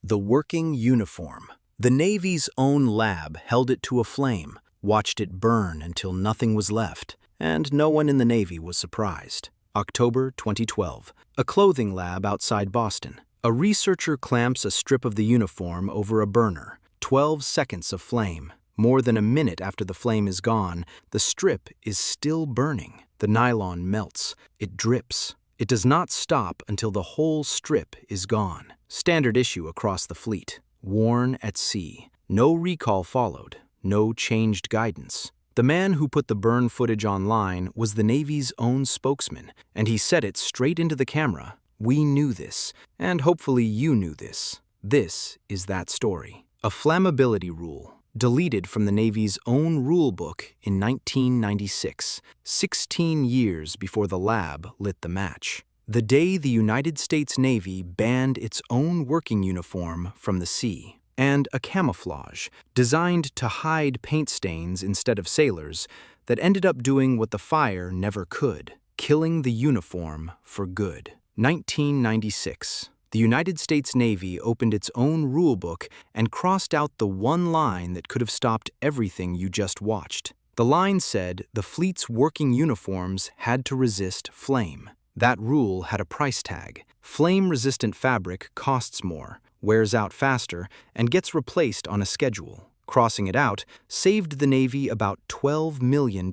The working uniform. The Navy's own lab held it to a flame, watched it burn until nothing was left, and no one in the Navy was surprised. October 2012. A clothing lab outside Boston. A researcher clamps a strip of the uniform over a burner. 12 seconds of flame. More than a minute after the flame is gone, the strip is still burning. The nylon melts. It drips. It does not stop until the whole strip is gone. Standard issue across the fleet. Worn at sea. No recall followed. No changed guidance. The man who put the burn footage online was the Navy's own spokesman, and he said it straight into the camera. We knew this, and hopefully you knew this. This is that story. A flammability rule, deleted from the Navy's own rulebook in 1996, 16 years before the lab lit the match. The day the United States Navy banned its own working uniform from the sea. And a camouflage, designed to hide paint stains instead of sailors, that ended up doing what the fire never could, killing the uniform for good. 1996. The United States Navy opened its own rulebook and crossed out the one line that could have stopped everything you just watched. The line said the fleet's working uniforms had to resist flame. That rule had a price tag. Flame-resistant fabric costs more, wears out faster, and gets replaced on a schedule. Crossing it out saved the Navy about $12 million.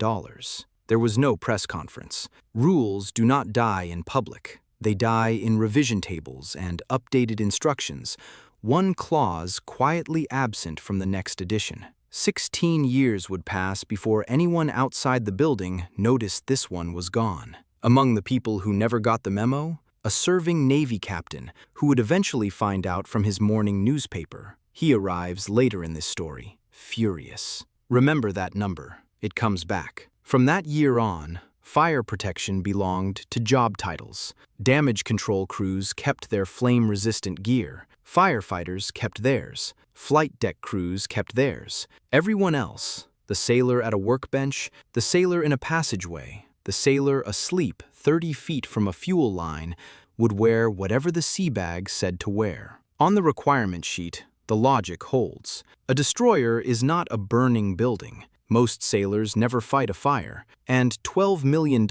There was no press conference. Rules do not die in public. They die in revision tables and updated instructions, one clause quietly absent from the next edition. 16 years would pass before anyone outside the building noticed this one was gone. Among the people who never got the memo, a serving Navy captain who would eventually find out from his morning newspaper. He arrives later in this story, furious. Remember that number. It comes back. From that year on, fire protection belonged to job titles. Damage control crews kept their flame-resistant gear. Firefighters kept theirs. Flight deck crews kept theirs. Everyone else, the sailor at a workbench, the sailor in a passageway, the sailor asleep 30 feet from a fuel line, would wear whatever the sea bag said to wear. On the requirement sheet, the logic holds. A destroyer is not a burning building. Most sailors never fight a fire, and $12 million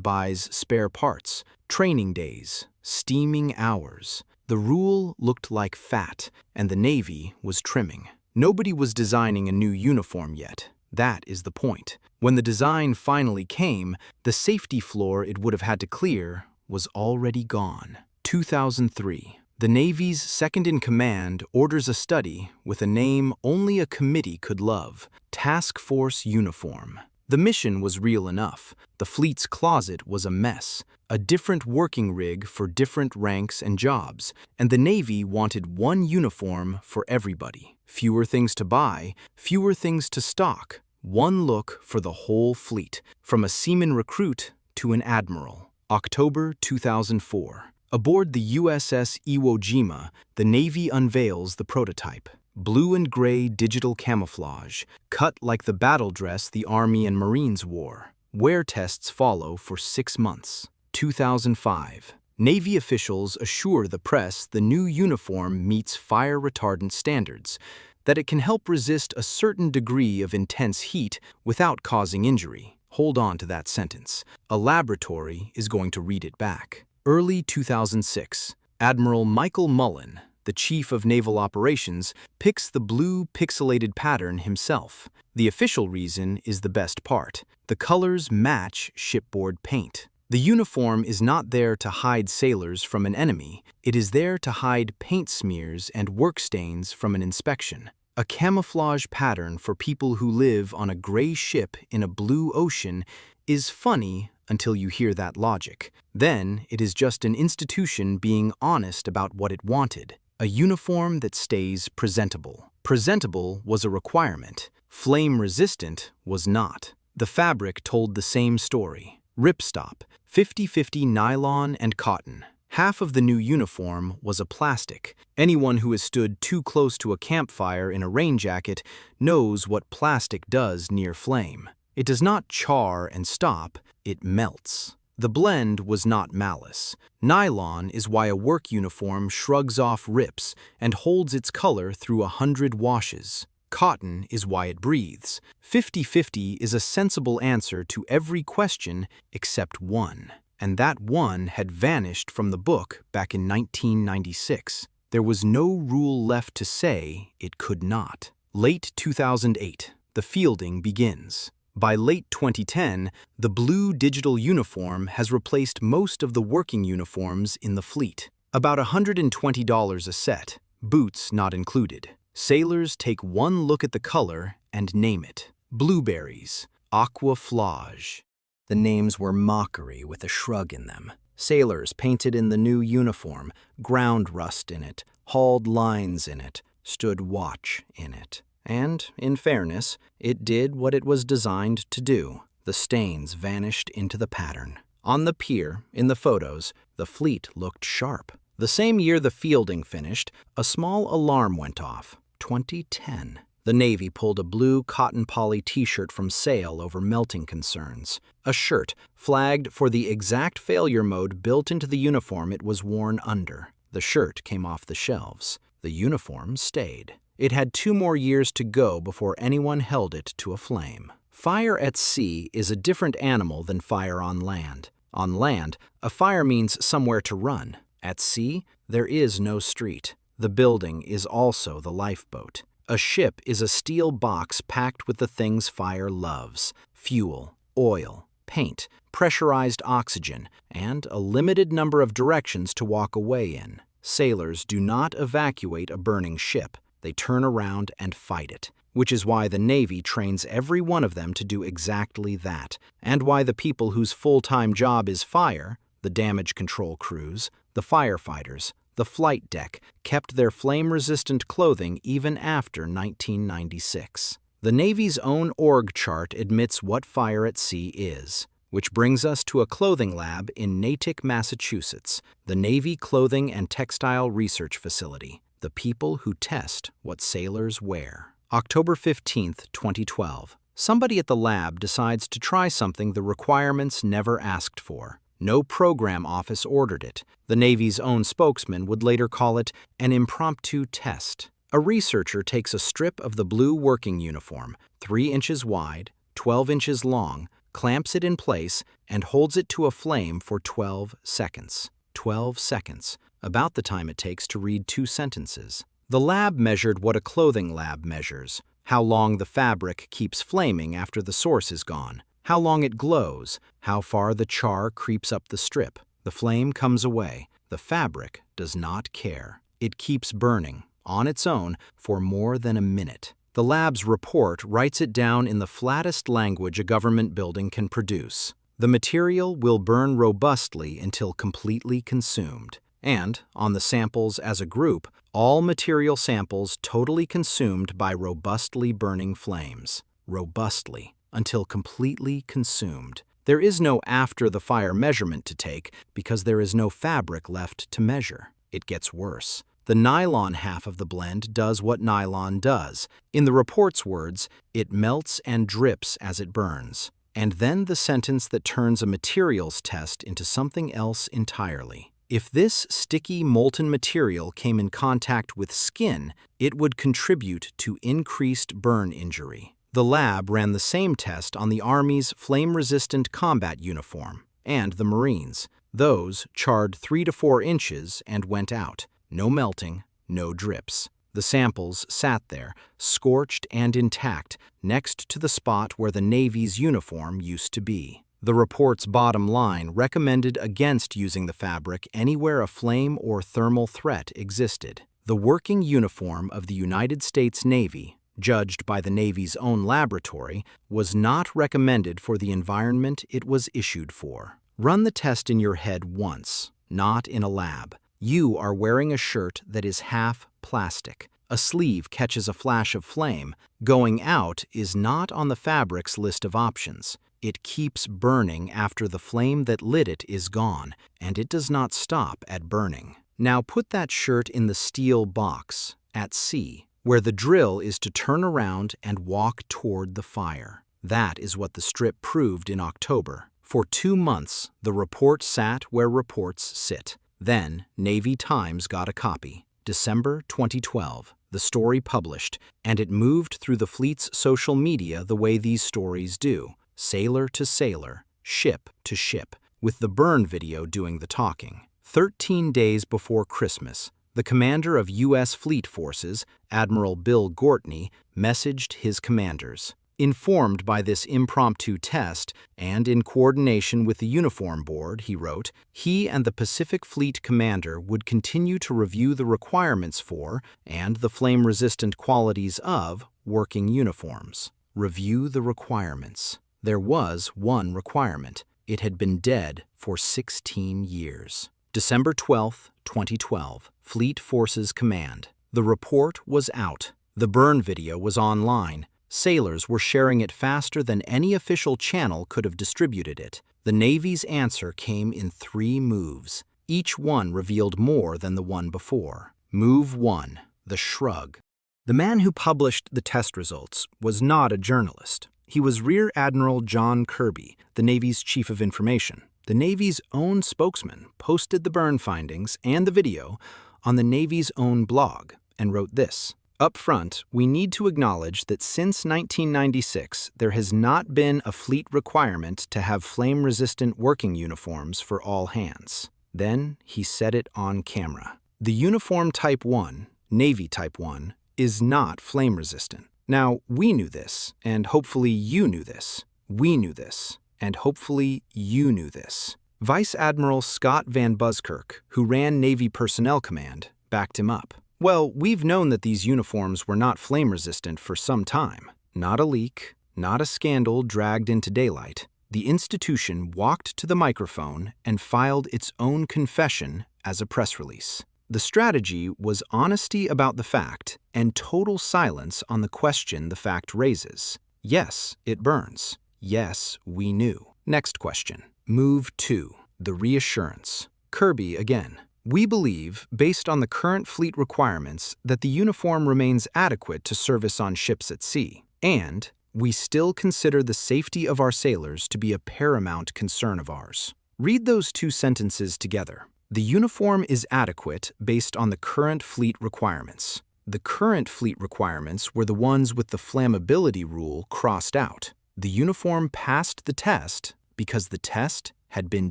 buys spare parts, training days, steaming hours. The rule looked like fat, and the Navy was trimming. Nobody was designing a new uniform yet. That is the point. When the design finally came, the safety floor it would have had to clear was already gone. 2003. The Navy's second-in-command orders a study with a name only a committee could love, Task Force Uniform. The mission was real enough. The fleet's closet was a mess, a different working rig for different ranks and jobs, and the Navy wanted one uniform for everybody. Fewer things to buy, fewer things to stock. One look for the whole fleet, from a seaman recruit to an admiral. October 2004. Aboard the USS Iwo Jima, the Navy unveils the prototype. Blue and gray digital camouflage, cut like the battle dress the Army and Marines wore. Wear tests follow for 6 months. 2005. Navy officials assure the press the new uniform meets fire retardant standards, that it can help resist a certain degree of intense heat without causing injury. Hold on to that sentence. A laboratory is going to read it back. Early 2006, Admiral Michael Mullen, the Chief of Naval Operations, picks the blue pixelated pattern himself. The official reason is the best part. The colors match shipboard paint. The uniform is not there to hide sailors from an enemy. It is there to hide paint smears and work stains from an inspection. A camouflage pattern for people who live on a gray ship in a blue ocean is funny until you hear that logic. Then it is just an institution being honest about what it wanted. A uniform that stays presentable. Presentable was a requirement. Flame-resistant was not. The fabric told the same story. Ripstop, 50-50 nylon and cotton. Half of the new uniform was a plastic. Anyone who has stood too close to a campfire in a rain jacket knows what plastic does near flame. It does not char and stop, it melts. The blend was not malice. Nylon is why a work uniform shrugs off rips and holds its color through 100 washes. Cotton is why it breathes. 50-50 is a sensible answer to every question except one. And that one had vanished from the book back in 1996. There was no rule left to say it could not. Late 2008, the fielding begins. By late 2010, the blue digital uniform has replaced most of the working uniforms in the fleet. About $120 a set, boots not included. Sailors take one look at the color and name it. Blueberries, Camouflage. The names were mockery with a shrug in them. Sailors painted in the new uniform, ground rust in it, hauled lines in it, stood watch in it. And, in fairness, it did what it was designed to do. The stains vanished into the pattern. On the pier, in the photos, the fleet looked sharp. The same year the fielding finished, a small alarm went off. 2010. The Navy pulled a blue cotton poly t-shirt from sale over melting concerns. A shirt flagged for the exact failure mode built into the uniform it was worn under. The shirt came off the shelves. The uniform stayed. It had 2 more years to go before anyone held it to a flame. Fire at sea is a different animal than fire on land. On land, a fire means somewhere to run. At sea, there is no street. The building is also the lifeboat. A ship is a steel box packed with the things fire loves: fuel, oil, paint, pressurized oxygen, and a limited number of directions to walk away in. Sailors do not evacuate a burning ship. They turn around and fight it, which is why the Navy trains every one of them to do exactly that, and why the people whose full-time job is fire, the damage control crews, the firefighters, the flight deck, kept their flame-resistant clothing even after 1996. The Navy's own org chart admits what fire at sea is, which brings us to a clothing lab in Natick, Massachusetts, the Navy Clothing and Textile Research Facility, the people who test what sailors wear. October 15, 2012. Somebody at the lab decides to try something the requirements never asked for. No program office ordered it. The Navy's own spokesman would later call it an impromptu test. A researcher takes a strip of the blue working uniform, 3 inches wide, 12 inches long, clamps it in place, and holds it to a flame for 12 seconds. 12 seconds, about the time it takes to read 2 sentences. The lab measured what a clothing lab measures: how long the fabric keeps flaming after the source is gone, how long it glows, how far the char creeps up the strip. The flame comes away. The fabric does not care. It keeps burning, on its own, for more than a minute. The lab's report writes it down in the flattest language a government building can produce. The material will burn robustly until completely consumed. And, on the samples as a group, all material samples totally consumed by robustly burning flames. Robustly, until completely consumed. There is no after the fire measurement to take because there is no fabric left to measure. It gets worse. The nylon half of the blend does what nylon does. In the report's words, it melts and drips as it burns. And then the sentence that turns a materials test into something else entirely. If this sticky molten material came in contact with skin, it would contribute to increased burn injury. The lab ran the same test on the Army's flame-resistant combat uniform and the Marines. Those charred 3 to 4 inches and went out. No melting, no drips. The samples sat there, scorched and intact, next to the spot where the Navy's uniform used to be. The report's bottom line recommended against using the fabric anywhere a flame or thermal threat existed. The working uniform of the United States Navy, judged by the Navy's own laboratory, was not recommended for the environment it was issued for. Run the test in your head once, not in a lab. You are wearing a shirt that is half plastic. A sleeve catches a flash of flame. Going out is not on the fabric's list of options. It keeps burning after the flame that lit it is gone, and it does not stop at burning. Now put that shirt in the steel box, at sea, where the drill is to turn around and walk toward the fire. That is what the strip proved in October. For 2 months, the report sat where reports sit. Then, Navy Times got a copy. December 2012, the story published, and it moved through the fleet's social media the way these stories do, sailor to sailor, ship to ship, with the burn video doing the talking. 13 days before Christmas, the commander of U.S. Fleet Forces, Admiral Bill Gortney, messaged his commanders. Informed by this impromptu test, and in coordination with the Uniform Board, he wrote, he and the Pacific Fleet commander would continue to review the requirements for, and the flame-resistant qualities of, working uniforms. Review the requirements. There was one requirement. It had been dead for 16 years. December 12, 2012, Fleet Forces Command. The report was out. The burn video was online. Sailors were sharing it faster than any official channel could have distributed it. The Navy's answer came in 3 moves. Each one revealed more than the one before. Move 1, the shrug. The man who published the test results was not a journalist. He was Rear Admiral John Kirby, the Navy's Chief of Information. The Navy's own spokesman posted the burn findings and the video on the Navy's own blog and wrote this. Up front, we need to acknowledge that since 1996, there has not been a fleet requirement to have flame-resistant working uniforms for all hands. Then he said it on camera. The uniform Type 1, Navy Type 1, is not flame-resistant. Now, we knew this, and hopefully you knew this. We knew this, and hopefully you knew this. Vice Admiral Scott Van Buskirk, who ran Navy Personnel Command, backed him up. Well, we've known that these uniforms were not flame-resistant for some time. Not a leak, not a scandal dragged into daylight. The institution walked to the microphone and filed its own confession as a press release. The strategy was honesty about the fact and total silence on the question the fact raises. Yes, it burns. Yes, we knew. Next question. Move 2, the reassurance. Kirby again. We believe, based on the current fleet requirements, that the uniform remains adequate to service on ships at sea, and we still consider the safety of our sailors to be a paramount concern of ours. Read those 2 sentences together. The uniform is adequate based on the current fleet requirements. The current fleet requirements were the ones with the flammability rule crossed out. The uniform passed the test because the test had been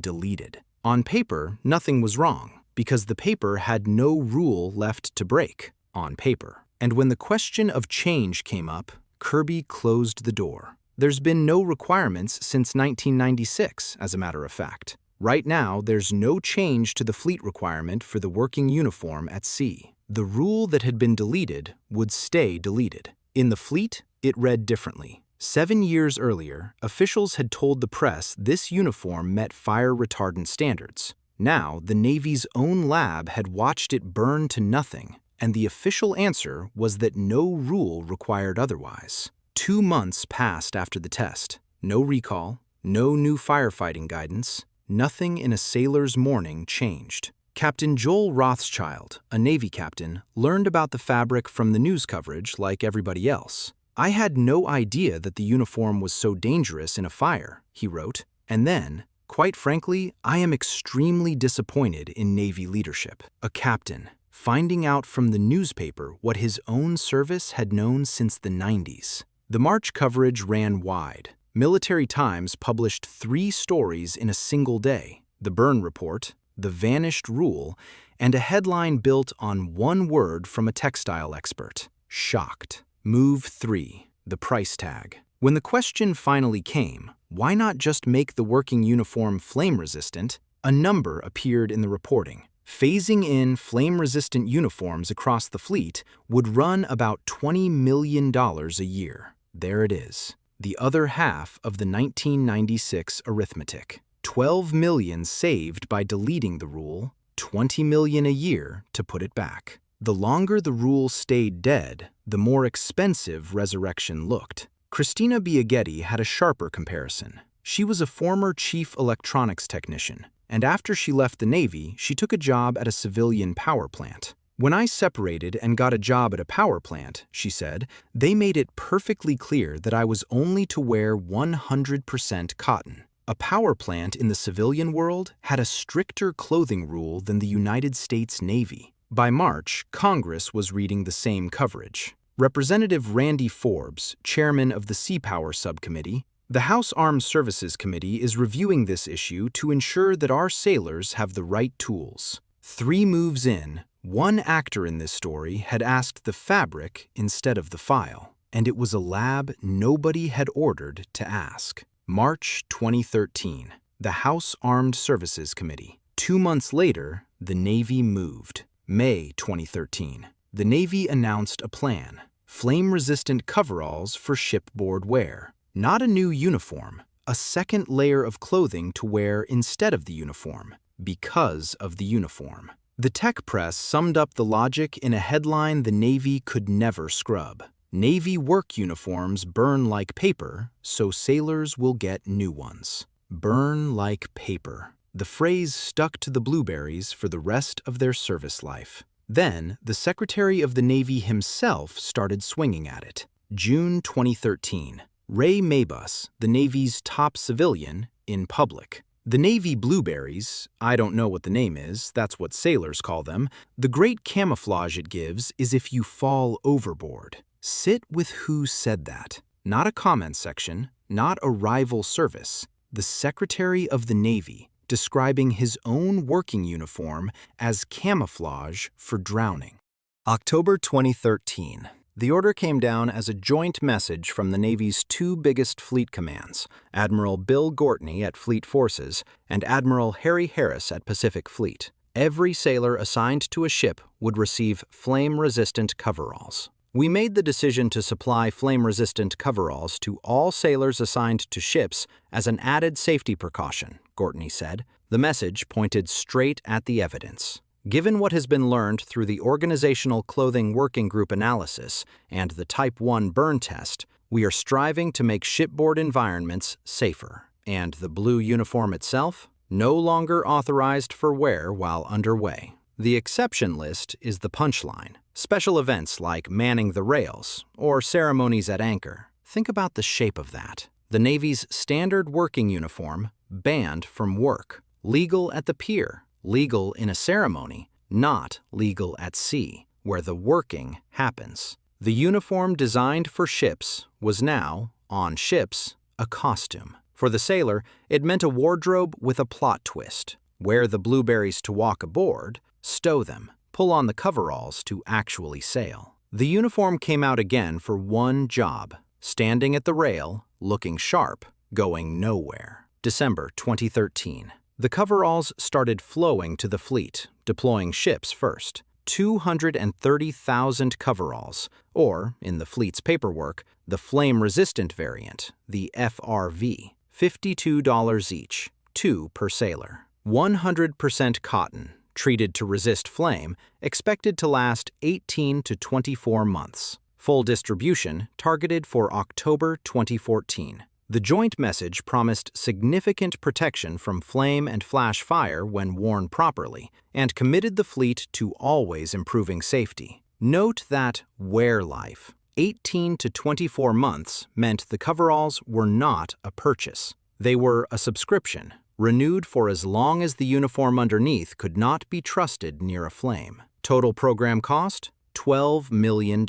deleted. On paper, nothing was wrong, because the paper had no rule left to break, on paper. And when the question of change came up, Kirby closed the door. There's been no requirements since 1996, as a matter of fact. Right now, there's no change to the fleet requirement for the working uniform at sea. The rule that had been deleted would stay deleted. In the fleet, it read differently. 7 years earlier, officials had told the press this uniform met fire retardant standards. Now, the Navy's own lab had watched it burn to nothing, and the official answer was that no rule required otherwise. 2 months passed after the test. No recall, no new firefighting guidance, nothing in a sailor's morning changed. Captain Joel Rothschild, a Navy captain, learned about the fabric from the news coverage like everybody else. I had no idea that the uniform was so dangerous in a fire, he wrote, and then, quite frankly, I am extremely disappointed in Navy leadership. A captain, finding out from the newspaper what his own service had known since the 90s. The March coverage ran wide. Military Times published 3 stories in a single day: the burn report, the vanished rule, and a headline built on one word from a textile expert: shocked. Move 3, the price tag. When the question finally came, why not just make the working uniform flame-resistant, a number appeared in the reporting. Phasing in flame-resistant uniforms across the fleet would run about $20 million a year. There it is, the other half of the 1996 arithmetic. $12 million saved by deleting the rule, $20 million a year to put it back. The longer the rule stayed dead, the more expensive resurrection looked. Christina Biaghetti had a sharper comparison. She was a former chief electronics technician, and after she left the Navy, she took a job at a civilian power plant. When I separated and got a job at a power plant, she said, they made it perfectly clear that I was only to wear 100% cotton. A power plant in the civilian world had a stricter clothing rule than the United States Navy. By March, Congress was reading the same coverage. Representative Randy Forbes, chairman of the Sea Power Subcommittee, the House Armed Services Committee is reviewing this issue to ensure that our sailors have the right tools. 3 moves in, one actor in this story had asked the fabric instead of the file, and it was a lab nobody had ordered to ask. March 2013, the House Armed Services Committee. 2 months later, the Navy moved. May 2013, the Navy announced a plan: flame-resistant coveralls for shipboard wear. Not a new uniform, a second layer of clothing to wear instead of the uniform, because of the uniform. The tech press summed up the logic in a headline the Navy could never scrub. Navy work uniforms burn like paper, so sailors will get new ones. Burn like paper. The phrase stuck to the Blueberries for the rest of their service life. Then, the Secretary of the Navy himself started swinging at it. June 2013. Ray Mabus, the Navy's top civilian, in public. The Navy Blueberries, I don't know what the name is, that's what sailors call them, the great camouflage it gives is if you fall overboard. Sit with who said that. Not a comment section, not a rival service. The Secretary of the Navy, describing his own working uniform as camouflage for drowning. October 2013. The order came down as a joint message from the Navy's 2 biggest fleet commands, Admiral Bill Gortney at Fleet Forces and Admiral Harry Harris at Pacific Fleet. Every sailor assigned to a ship would receive flame-resistant coveralls. We made the decision to supply flame-resistant coveralls to all sailors assigned to ships as an added safety precaution, Gortney said. The message pointed straight at the evidence. Given what has been learned through the Organizational Clothing Working Group analysis and the Type 1 burn test, we are striving to make shipboard environments safer. And the blue uniform itself? No longer authorized for wear while underway. The exception list is the punchline. Special events like manning the rails or ceremonies at anchor. Think about the shape of that. The Navy's standard working uniform, banned from work. Legal at the pier. Legal in a ceremony, not legal at sea, where the working happens. The uniform designed for ships was now, on ships, a costume. For the sailor, it meant a wardrobe with a plot twist. Wear the Blueberries to walk aboard, stow them, pull on the coveralls to actually sail. The uniform came out again for one job: standing at the rail, looking sharp, going nowhere. December 2013. The coveralls started flowing to the fleet, deploying ships first. 230,000 coveralls, or, in the fleet's paperwork, the flame-resistant variant, the FRV, $52 each, 2 per sailor. 100% cotton, treated to resist flame, expected to last 18 to 24 months. Full distribution targeted for October 2014. The joint message promised significant protection from flame and flash fire when worn properly, and committed the fleet to always improving safety. Note that wear life, 18 to 24 months, meant the coveralls were not a purchase. They were a subscription, renewed for as long as the uniform underneath could not be trusted near a flame. Total program cost? $12 million.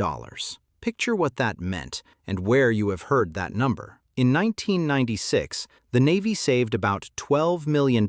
Picture what that meant and where you have heard that number. In 1996, the Navy saved about $12 million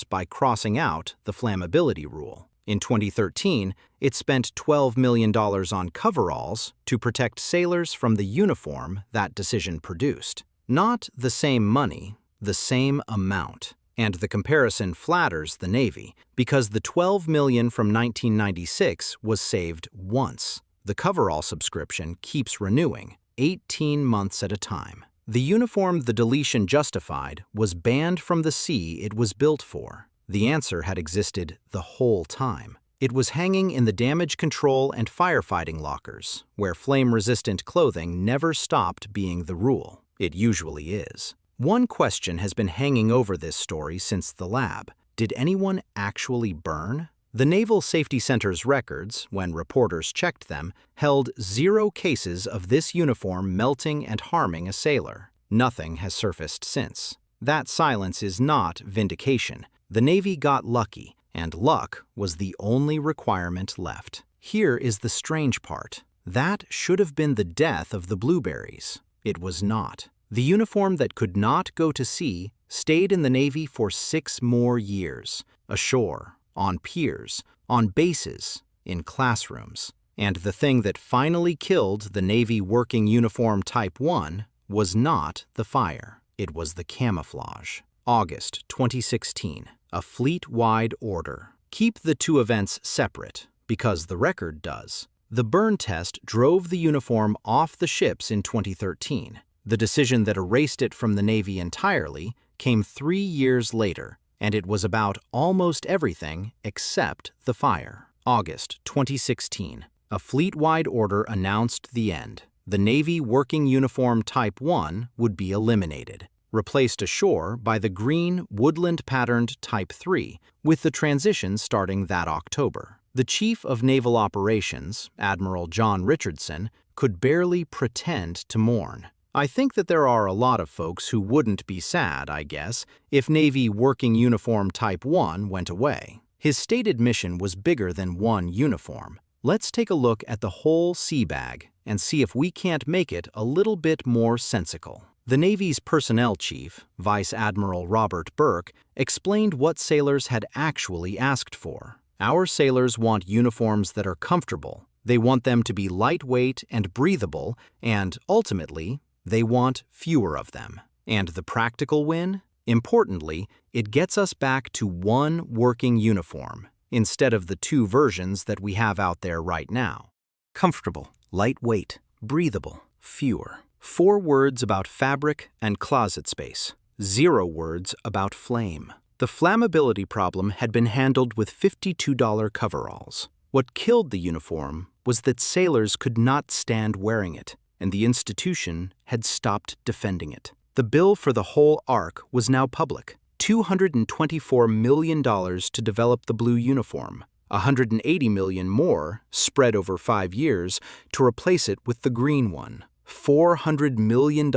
by crossing out the flammability rule. In 2013, it spent $12 million on coveralls to protect sailors from the uniform that decision produced. Not the same money, the same amount. And the comparison flatters the Navy, because the $12 million from 1996 was saved once. The coverall subscription keeps renewing, 18 months at a time. The uniform the deletion justified was banned from the sea it was built for. The answer had existed the whole time. It was hanging in the damage control and firefighting lockers, where flame-resistant clothing never stopped being the rule. It usually is. One question has been hanging over this story since the lab. Did anyone actually burn? The Naval Safety Center's records, when reporters checked them, held 0 cases of this uniform melting and harming a sailor. Nothing has surfaced since. That silence is not vindication. The Navy got lucky, and luck was the only requirement left. Here is the strange part. That should have been the death of the Blueberries. It was not. The uniform that could not go to sea stayed in the Navy for 6 more years, ashore, on piers, on bases, in classrooms. And the thing that finally killed the Navy Working Uniform Type 1 was not the fire. It was the camouflage. August 2016, a fleet-wide order. Keep the two events separate, because the record does. The burn test drove the uniform off the ships in 2013. The decision that erased it from the Navy entirely came 3 years later, and it was about almost everything except the fire. August 2016, a fleet-wide order announced the end. The Navy Working Uniform Type 1 would be eliminated, replaced ashore by the green, woodland-patterned Type 3, with the transition starting that October. The Chief of Naval Operations, Admiral John Richardson, could barely pretend to mourn. I think that there are a lot of folks who wouldn't be sad, I guess, if Navy Working Uniform Type 1 went away. His stated mission was bigger than one uniform. Let's take a look at the whole sea bag and see if we can't make it a little bit more sensical. The Navy's personnel chief, Vice Admiral Robert Burke, explained what sailors had actually asked for. Our sailors want uniforms that are comfortable. They want them to be lightweight and breathable, and ultimately, they want fewer of them. And the practical win? Importantly, it gets us back to one working uniform, instead of the 2 versions that we have out there right now. Comfortable, lightweight, breathable, fewer. 4 words about fabric and closet space. 0 words about flame. The flammability problem had been handled with $52 coveralls. What killed the uniform was that sailors could not stand wearing it, and the institution had stopped defending it. The bill for the whole ARC was now public. $224 million to develop the blue uniform, $180 million more, spread over 5 years, to replace it with the green one. $400 million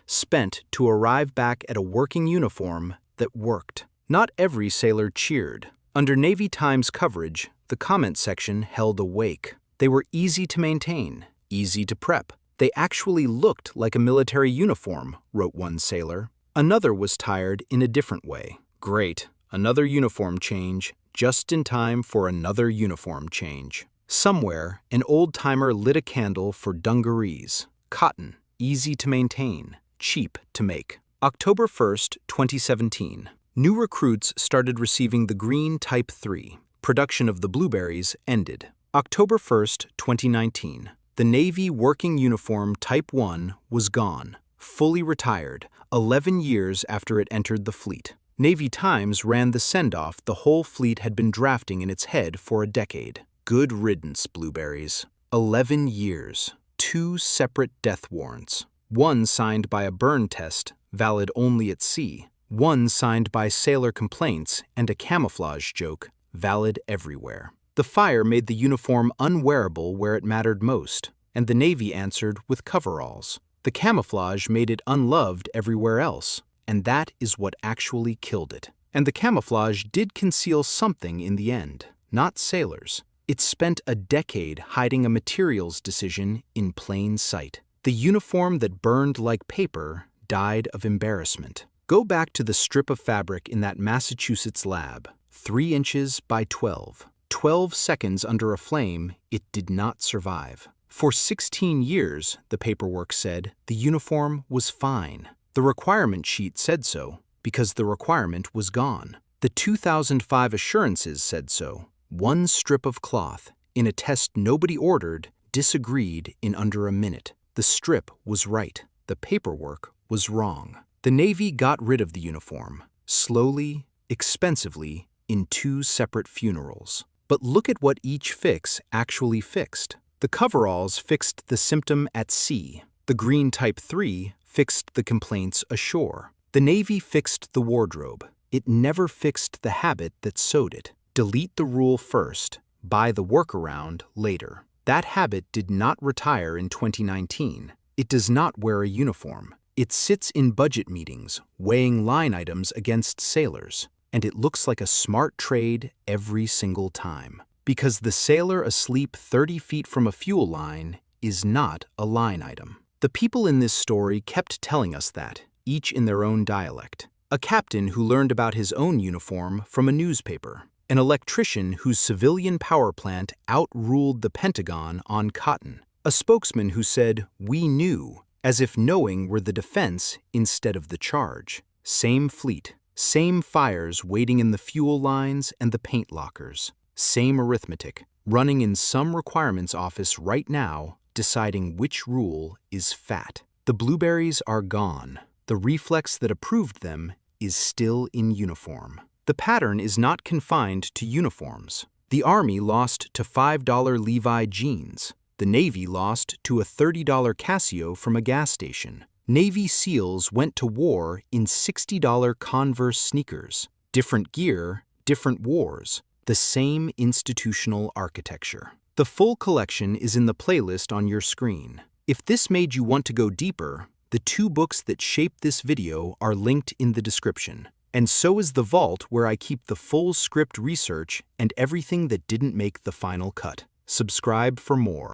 spent to arrive back at a working uniform that worked. Not every sailor cheered. Under Navy Times coverage, the comment section held a wake. They were easy to maintain, easy to prep. They actually looked like a military uniform, wrote one sailor. Another was tired in a different way. Great, another uniform change, just in time for another uniform change. Somewhere, an old-timer lit a candle for dungarees. Cotton, easy to maintain, cheap to make. October 1st, 2017. New recruits started receiving the green Type 3. Production of the Blueberries ended. October 1st, 2019. The Navy Working Uniform Type 1 was gone, fully retired, 11 years after it entered the fleet. Navy Times ran the send-off the whole fleet had been drafting in its head for a decade. Good riddance, Blueberries. 11 years. 2 separate death warrants. One signed by a burn test, valid only at sea. One signed by sailor complaints and a camouflage joke, valid everywhere. The fire made the uniform unwearable where it mattered most, and the Navy answered with coveralls. The camouflage made it unloved everywhere else, and that is what actually killed it. And the camouflage did conceal something in the end, not sailors. It spent a decade hiding a materials decision in plain sight. The uniform that burned like paper died of embarrassment. Go back to the strip of fabric in that Massachusetts lab, 3 inches by 12. 12 seconds under a flame, it did not survive. For 16 years, the paperwork said, the uniform was fine. The requirement sheet said so, because the requirement was gone. The 2005 assurances said so. 1 strip of cloth, in a test nobody ordered, disagreed in under a minute. The strip was right. The paperwork was wrong. The Navy got rid of the uniform, slowly, expensively, in 2 separate funerals. But look at what each fix actually fixed. The coveralls fixed the symptom at sea. The green Type 3 fixed the complaints ashore. The Navy fixed the wardrobe. It never fixed the habit that sewed it. Delete the rule first, buy the workaround later. That habit did not retire in 2019. It does not wear a uniform. It sits in budget meetings, weighing line items against sailors, and it looks like a smart trade every single time. Because the sailor asleep 30 feet from a fuel line is not a line item. The people in this story kept telling us that, each in their own dialect. A captain who learned about his own uniform from a newspaper. An electrician whose civilian power plant outruled the Pentagon on cotton. A spokesman who said, "We knew," as if knowing were the defense instead of the charge. Same fleet, same fires waiting in the fuel lines and the paint lockers. Same arithmetic, running in some requirements office right now, deciding which rule is fat. The Blueberries are gone. The Reflex that approved them is still in uniform. The pattern is not confined to uniforms. The Army lost to $5 Levi jeans. The Navy lost to a $30 Casio from a gas station. Navy SEALs went to war in $60 Converse sneakers. Different gear, different wars. The same institutional architecture. The full collection is in the playlist on your screen. If this made you want to go deeper, the 2 books that shaped this video are linked in the description. And so is the vault where I keep the full script research and everything that didn't make the final cut. Subscribe for more.